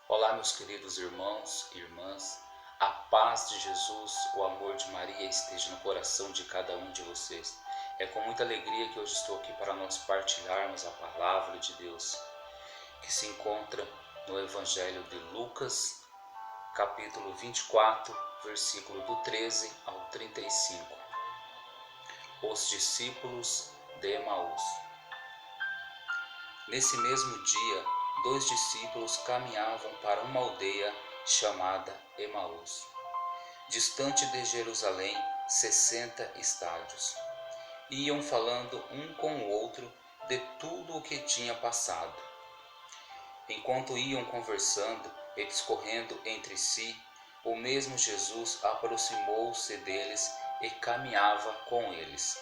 Olá, meus queridos irmãos e irmãs, a paz de Jesus, o amor de Maria esteja no coração de cada um de vocês. É com muita alegria que hoje estou aqui para nós partilharmos a palavra de Deus, que se encontra no Evangelho de Lucas, capítulo 24, versículo do 13 ao 35. Os discípulos de Emaús. Nesse mesmo dia, 2 discípulos caminhavam para uma aldeia chamada Emaús, distante de Jerusalém 60 estádios. Iam falando um com o outro de tudo o que tinha passado. Enquanto iam conversando e discorrendo entre si, o mesmo Jesus aproximou-se deles e caminhava com eles.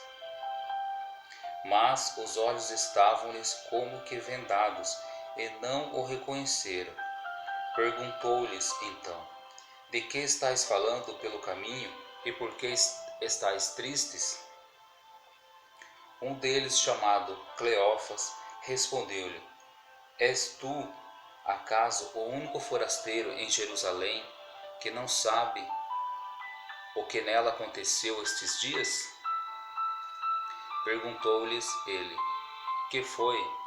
Mas os olhos estavam-lhes como que vendados e não o reconheceram. Perguntou-lhes então: De que estáis falando pelo caminho e por que estáis tristes? Um deles, chamado Cleófas, respondeu-lhe: És tu, acaso, o único forasteiro em Jerusalém que não sabe o que nela aconteceu estes dias? Perguntou-lhes ele: Que foi?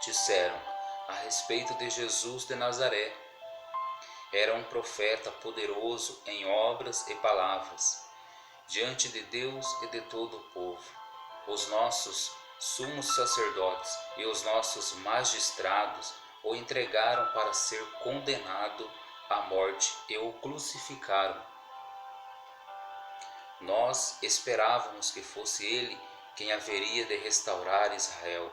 Disseram: A respeito de Jesus de Nazaré. Era um profeta poderoso em obras e palavras, diante de Deus e de todo o povo. Os nossos sumos sacerdotes e os nossos magistrados o entregaram para ser condenado à morte e o crucificaram. Nós esperávamos que fosse ele quem haveria de restaurar Israel.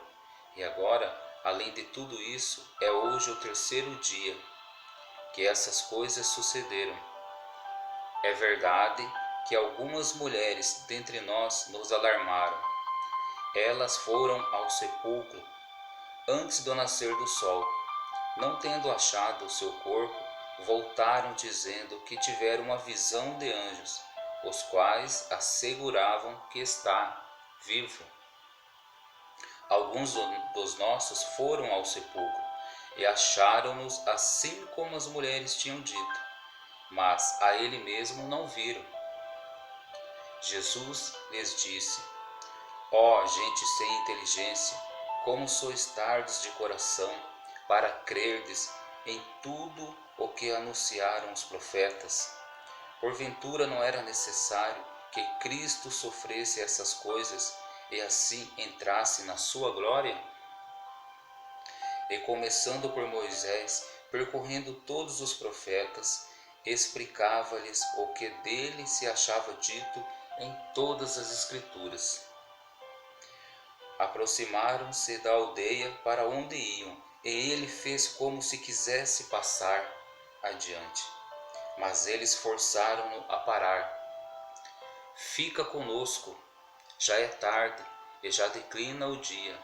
E agora, além de tudo isso, é hoje o terceiro dia que essas coisas sucederam. É verdade que algumas mulheres dentre nós nos alarmaram. Elas foram ao sepulcro antes do nascer do sol. Não tendo achado o seu corpo, voltaram dizendo que tiveram uma visão de anjos, os quais asseguravam que está vivo. Alguns dos nossos foram ao sepulcro e acharam-nos assim como as mulheres tinham dito, mas a ele mesmo não viram. Jesus lhes disse: Ó gente sem inteligência, como sois tardos de coração para crerdes em tudo o que anunciaram os profetas. Porventura não era necessário que Cristo sofresse essas coisas e assim entrasse na sua glória? E começando por Moisés, percorrendo todos os profetas, explicava-lhes o que dele se achava dito em todas as Escrituras. Aproximaram-se da aldeia para onde iam, e ele fez como se quisesse passar adiante. Mas eles forçaram-no a parar. Fica conosco, já é tarde e já declina o dia.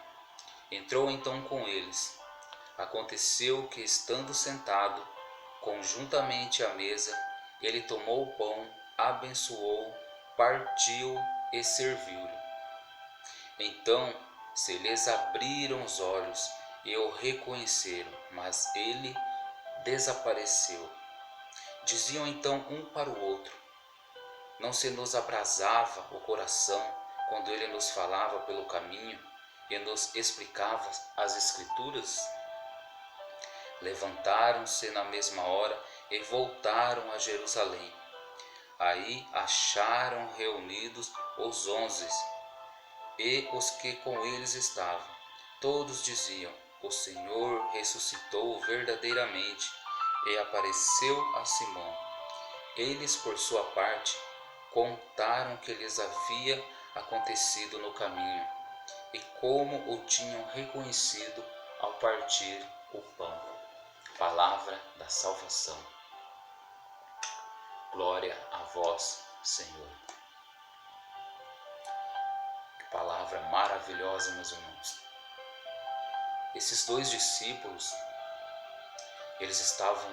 Entrou então com eles. Aconteceu que, estando sentado, conjuntamente à mesa, ele tomou o pão, abençoou, partiu e serviu-lhe. Então se lhes abriram os olhos e o reconheceram, mas ele desapareceu. Diziam então um para o outro: Não se nos abrasava o coração quando ele nos falava pelo caminho e nos explicava as Escrituras? Levantaram-se na mesma hora e voltaram a Jerusalém. Aí acharam reunidos os 11 e os que com eles estavam. Todos diziam: O Senhor ressuscitou verdadeiramente e apareceu a Simão. Eles, por sua parte, contaram o que lhes havia acontecido no caminho e como o tinham reconhecido ao partir o pão. Palavra da salvação. Glória a vós, Senhor. Que palavra maravilhosa, meus irmãos. Esses 2 discípulos, eles estavam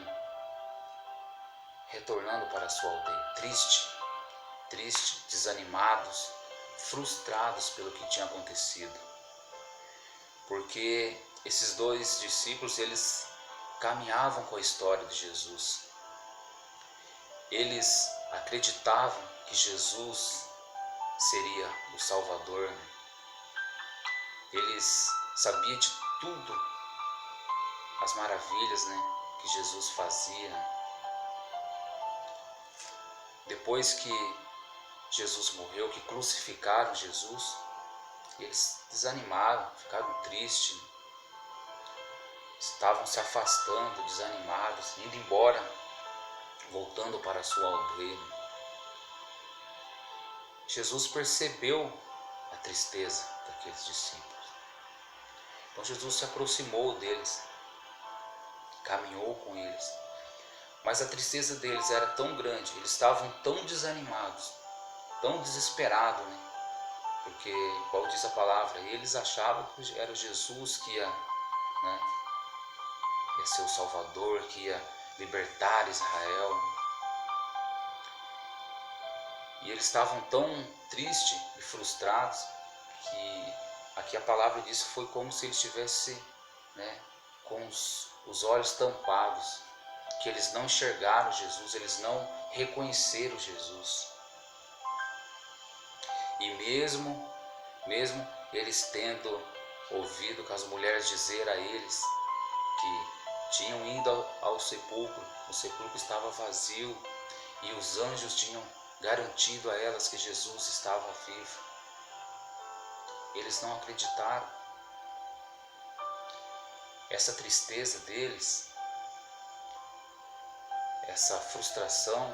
retornando para a sua aldeia, triste, desanimados, frustrados pelo que tinha acontecido. Porque esses 2 discípulos, eles caminhavam com a história de Jesus. Eles acreditavam que Jesus seria o Salvador, né? Eles sabiam de tudo, as maravilhas, né, que Jesus fazia. Depois que Jesus morreu, que crucificaram Jesus, eles desanimaram, ficaram tristes, estavam se afastando, desanimados, indo embora, voltando para a sua aldeia. Jesus percebeu a tristeza daqueles discípulos. Então Jesus se aproximou deles, caminhou com eles. Mas a tristeza deles era tão grande, eles estavam tão desanimados, tão desesperados, né? Porque, qual diz a palavra, eles achavam que era Jesus que ia, né, ia ser o Salvador, que ia libertar Israel. E eles estavam tão tristes e frustrados que aqui a palavra diz que foi como se eles estivessem, né, com os olhos tampados, que eles não enxergaram Jesus, eles não reconheceram Jesus. E mesmo eles tendo ouvido com as mulheres dizer a eles que tinham ido ao sepulcro, o sepulcro estava vazio e os anjos tinham garantido a elas que Jesus estava vivo, eles não acreditaram. Essa tristeza deles, essa frustração,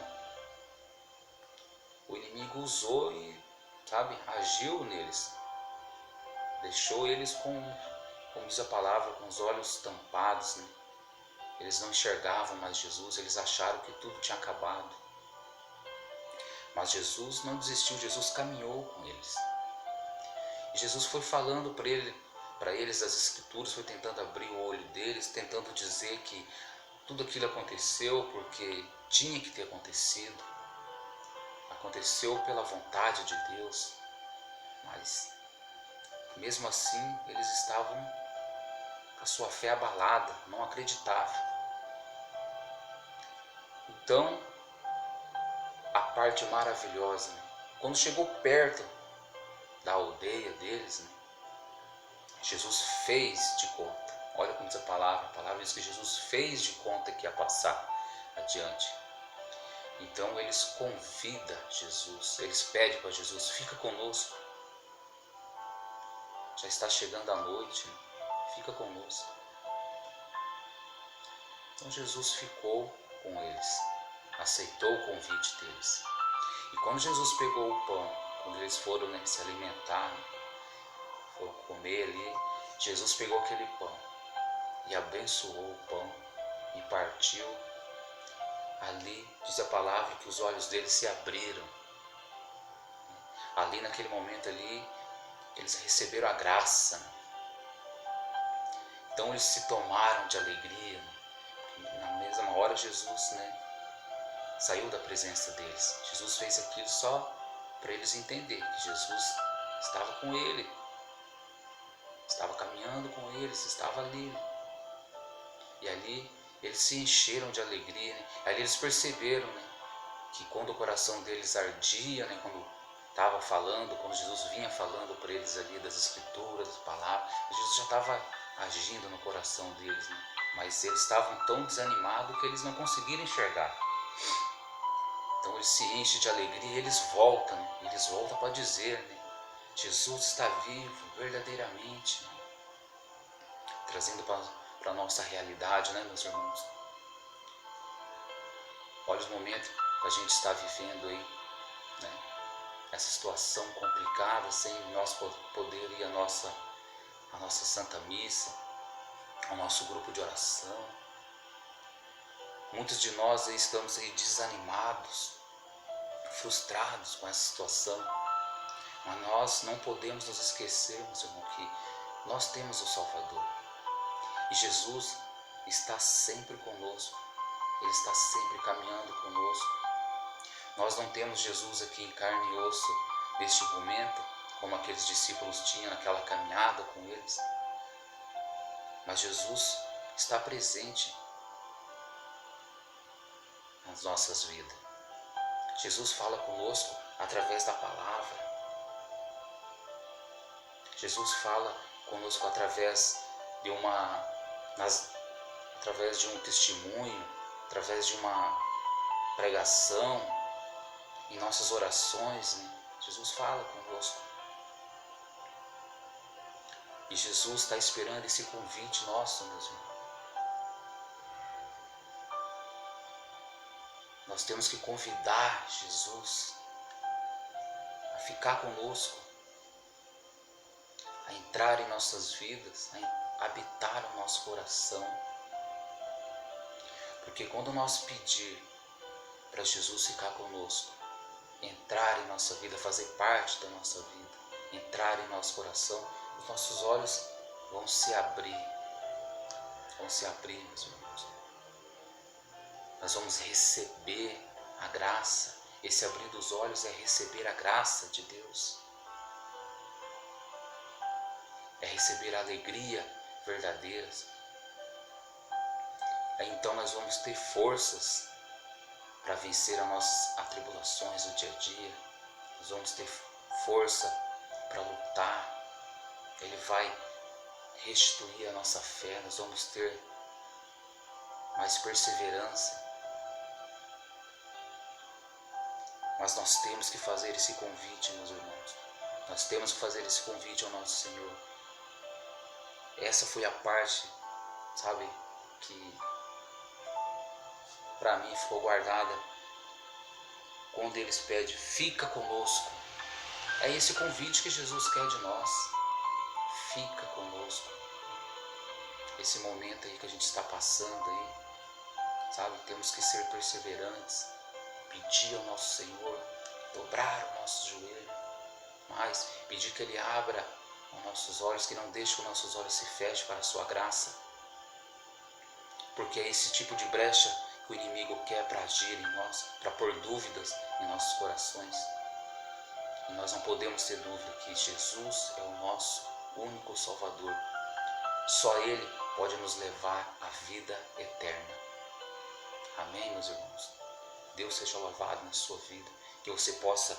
o inimigo usou e, agiu neles. Deixou eles como diz a palavra, com os olhos tampados, né? Eles não enxergavam mais Jesus, eles acharam que tudo tinha acabado. Mas Jesus não desistiu, Jesus caminhou com eles. E Jesus foi falando para eles as Escrituras, foi tentando abrir o olho deles, tentando dizer que tudo aquilo aconteceu porque tinha que ter acontecido. Aconteceu pela vontade de Deus, mas mesmo assim eles estavam com a sua fé abalada, não acreditavam. Então, a parte maravilhosa, né? Quando chegou perto da aldeia deles, né, Jesus fez de conta. Olha como diz a palavra diz que Jesus fez de conta que ia passar adiante. Então eles convidam Jesus, eles pedem para Jesus, fica conosco. Já está chegando a noite, né? Fica conosco. Então Jesus ficou com eles, aceitou o convite deles. E quando Jesus pegou o pão, quando eles foram, né, se alimentar, foram comer ali, Jesus pegou aquele pão e abençoou o pão e partiu. Ali diz a palavra que os olhos deles se abriram. Ali naquele momento ali, eles receberam a graça. Então eles se tomaram de alegria. Na mesma hora Jesus, né, saiu da presença deles. Jesus fez aquilo só para eles entenderem que Jesus estava com ele, estava caminhando com eles, estava ali. E ali eles se encheram de alegria, né? Ali eles perceberam, né, que quando o coração deles ardia, né, quando estava falando, quando Jesus vinha falando para eles ali das Escrituras, das palavras, Jesus já estava agindo no coração deles, né? Mas eles estavam tão desanimados que eles não conseguiram enxergar. Então eles se enchem de alegria e eles voltam, né? Eles voltam para dizer, né, Jesus está vivo verdadeiramente, né? Trazendo para a nossa realidade, né, meus irmãos? Olha os momentos que a gente está vivendo aí, né? Essa situação complicada, sem nós poder ir à nossa Santa Missa, ao nosso grupo de oração. Muitos de nós aí estamos aí desanimados, frustrados com essa situação. Mas nós não podemos nos esquecer, meus irmãos, que nós temos o Salvador. E Jesus está sempre conosco. Ele está sempre caminhando conosco. Nós não temos Jesus aqui em carne e osso neste momento, como aqueles discípulos tinham naquela caminhada com eles. Mas Jesus está presente nas nossas vidas. Jesus fala conosco através da palavra. Jesus fala conosco através de através de um testemunho, através de uma pregação, em nossas orações, né? Jesus fala conosco. E Jesus está esperando esse convite nosso, meus irmãos. Nós temos que convidar Jesus a ficar conosco, a entrar em nossas vidas, a habitar o nosso coração. Porque quando nós pedir para Jesus ficar conosco, entrar em nossa vida, fazer parte da nossa vida, entrar em nosso coração, os nossos olhos vão se abrir, meus irmãos. Nós vamos receber a graça. Esse abrir dos olhos é receber a graça de Deus, é receber a alegria verdadeira. Aí então nós vamos ter forças para vencer as nossas atribulações do dia a dia. Nós vamos ter força para lutar. Ele vai restituir a nossa fé. Nós vamos ter mais perseverança. Mas nós temos que fazer esse convite, meus irmãos. Nós temos que fazer esse convite ao nosso Senhor. Essa foi a parte, sabe, que para mim ficou guardada quando eles pedem, fica conosco. É esse convite que Jesus quer de nós. Fica conosco. Esse momento aí que a gente está passando aí, sabe, temos que ser perseverantes, pedir ao nosso Senhor, dobrar o nosso joelho, mas pedir que Ele abra os nossos olhos, que não deixe que os nossos olhos se fechem para a sua graça, porque é esse tipo de brecha que o inimigo quer para agir em nós, para pôr dúvidas em nossos corações. E nós não podemos ter dúvida que Jesus é o nosso único Salvador. Só Ele pode nos levar à vida eterna. Amém, meus irmãos? Deus seja louvado na sua vida, que você possa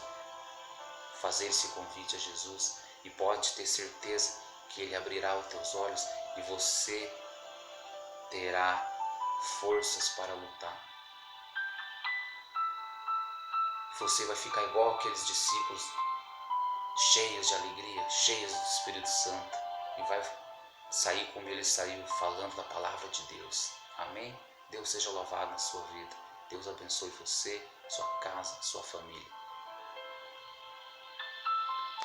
fazer esse convite a Jesus e pode ter certeza que Ele abrirá os teus olhos e você terá forças para lutar. Você vai ficar igual aqueles discípulos, cheios de alegria, cheios do Espírito Santo, e vai sair como ele saiu, falando da palavra de Deus. Amém? Deus seja louvado na sua vida. Deus abençoe você, sua casa, sua família.